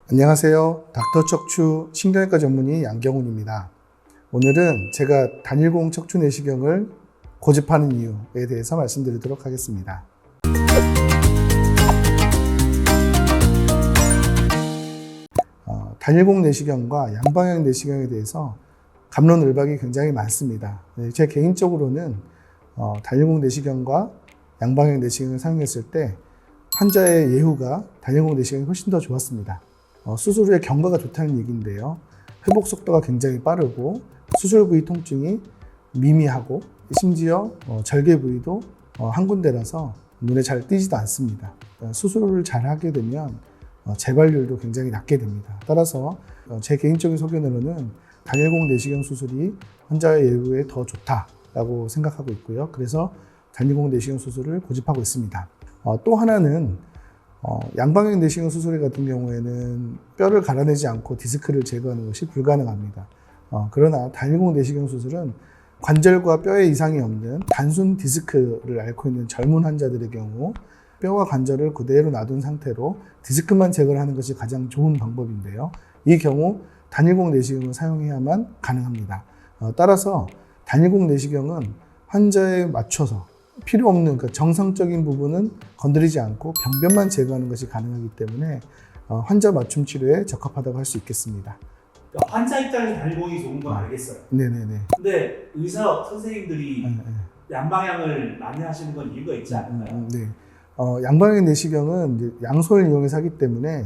안녕하세요. 닥터 척추 신경외과 전문의 양경훈입니다. 오늘은 제가 단일공 척추 내시경을 고집하는 이유에 대해서 말씀드리도록 하겠습니다. 단일공 내시경과 양방향 내시경에 대해서 갑론을박이 굉장히 많습니다. 제 개인적으로는 단일공 내시경과 양방향 내시경을 사용했을 때 환자의 예후가 단일공 내시경이 훨씬 더 좋았습니다. 수술 후에 경과가 좋다는 얘기인데요. 회복 속도가 굉장히 빠르고 수술 부위 통증이 미미하고 심지어 절개 부위도 한 군데라서 눈에 잘 띄지도 않습니다. 수술을 잘 하게 되면 재발률도 굉장히 낮게 됩니다. 따라서 제 개인적인 소견으로는 단일공 내시경 수술이 환자의 예후에 더 좋다라고 생각하고 있고요. 그래서 단일공 내시경 수술을 고집하고 있습니다. 또 하나는 양방향 내시경 수술 같은 경우에는 뼈를 갈아내지 않고 디스크를 제거하는 것이 불가능합니다. 그러나 단일공 내시경 수술은 관절과 뼈에 이상이 없는 단순 디스크를 앓고 있는 젊은 환자들의 경우 뼈와 관절을 그대로 놔둔 상태로 디스크만 제거를 하는 것이 가장 좋은 방법인데요. 이 경우 단일공 내시경을 사용해야만 가능합니다. 따라서 단일공 내시경은 환자에 맞춰서 필요 없는 그러니까 정상적인 부분은 건드리지 않고 병변만 제거하는 것이 가능하기 때문에 환자 맞춤 치료에 적합하다고 할 수 있겠습니다. 그러니까 환자 입장에서 단일공이 좋은 건 알겠어요. 네네네. 근데 의사 선생님들이 양방향을 많이 하시는 건 이유가 있지 않을까요? 네. 양방향 내시경은 이제 양손을 이용해서 하기 때문에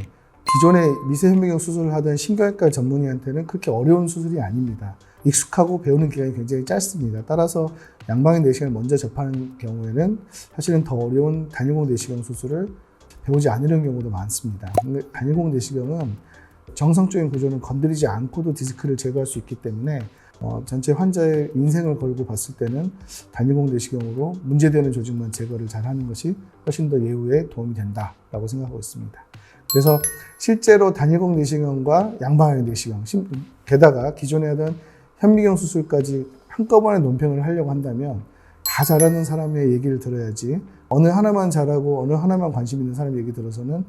기존에 미세현미경 수술을 하던 신경외과 전문의한테는 그렇게 어려운 수술이 아닙니다. 익숙하고 배우는 기간이 굉장히 짧습니다. 따라서 양방향 내시경을 먼저 접하는 경우에는 사실은 더 어려운 단일공 내시경 수술을 배우지 않으려는 경우도 많습니다. 근데 단일공 내시경은 정상적인 구조는 건드리지 않고도 디스크를 제거할 수 있기 때문에 전체 환자의 인생을 걸고 봤을 때는 단일공 내시경으로 문제되는 조직만 제거를 잘하는 것이 훨씬 더 예후에 도움이 된다라고 생각하고 있습니다. 그래서 실제로 단일공 내시경과 양방향 내시경, 게다가 기존에 하던 현미경 수술까지 한꺼번에 논평을 하려고 한다면 다 잘하는 사람의 얘기를 들어야지 어느 하나만 잘하고 어느 하나만 관심 있는 사람 얘기 들어서는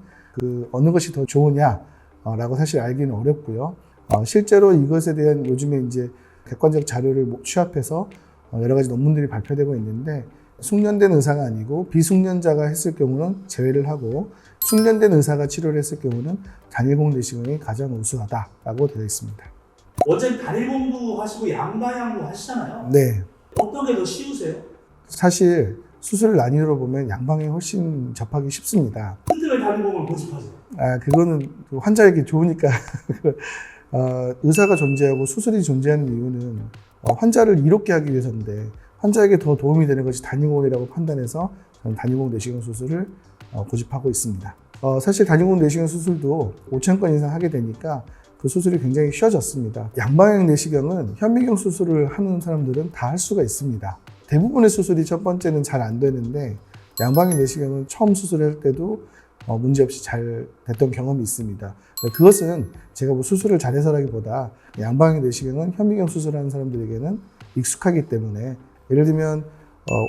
어느 것이 더 좋으냐라고 사실 알기는 어렵고요. 실제로 이것에 대한 요즘에 이제 객관적 자료를 취합해서 여러 가지 논문들이 발표되고 있는데 숙련된 의사가 아니고 비숙련자가 했을 경우는 제외를 하고 숙련된 의사가 치료를 했을 경우는 단일공 내시경이 가장 우수하다라고 되어 있습니다. 원장님 단일공도 하시고 양방향도 하시잖아요. 네. 어떤 게 더 쉬우세요? 사실 수술 난이도로 보면 양방향이 훨씬 접하기 쉽습니다. 근데 왜 단일공을 고집하세요? 그거는 환자에게 좋으니까 의사가 존재하고 수술이 존재하는 이유는 환자를 이롭게 하기 위해서인데 환자에게 더 도움이 되는 것이 단일공이라고 판단해서 저는 단일공 내시경 수술을 고집하고 있습니다. 사실 단일공 내시경 수술도 5,000건 이상 하게 되니까 그 수술이 굉장히 쉬워졌습니다. 양방향 내시경은 현미경 수술을 하는 사람들은 다 할 수가 있습니다. 대부분의 수술이 첫 번째는 잘 안 되는데 양방향 내시경은 처음 수술할 때도 문제없이 잘 됐던 경험이 있습니다. 그것은 제가 뭐 수술을 잘해서라기보다 양방향 내시경은 현미경 수술하는 사람들에게는 익숙하기 때문에 예를 들면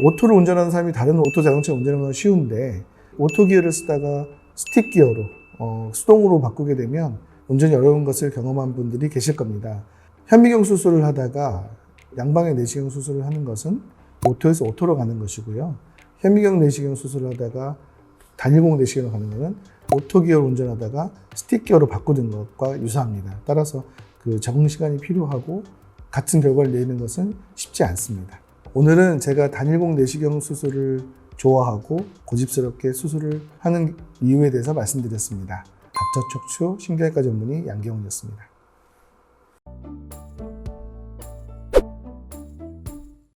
오토를 운전하는 사람이 다른 오토 자동차 운전하는 건 쉬운데 오토 기어를 쓰다가 스틱 기어로 수동으로 바꾸게 되면 운전이 어려운 것을 경험한 분들이 계실 겁니다. 현미경 수술을 하다가 양방향 내시경 수술을 하는 것은 오토에서 오토로 가는 것이고요. 현미경 내시경 수술을 하다가 단일공 내시경을 가는 것은 오토 기어를 운전하다가 스틱 기어로 바꾸는 것과 유사합니다. 따라서 그 적응 시간이 필요하고 같은 결과를 내는 것은 쉽지 않습니다. 오늘은 제가 단일공 내시경 수술을 좋아하고 고집스럽게 수술을 하는 이유에 대해서 말씀드렸습니다. 닥터 척추 신경외과 전문의 양경훈이었습니다.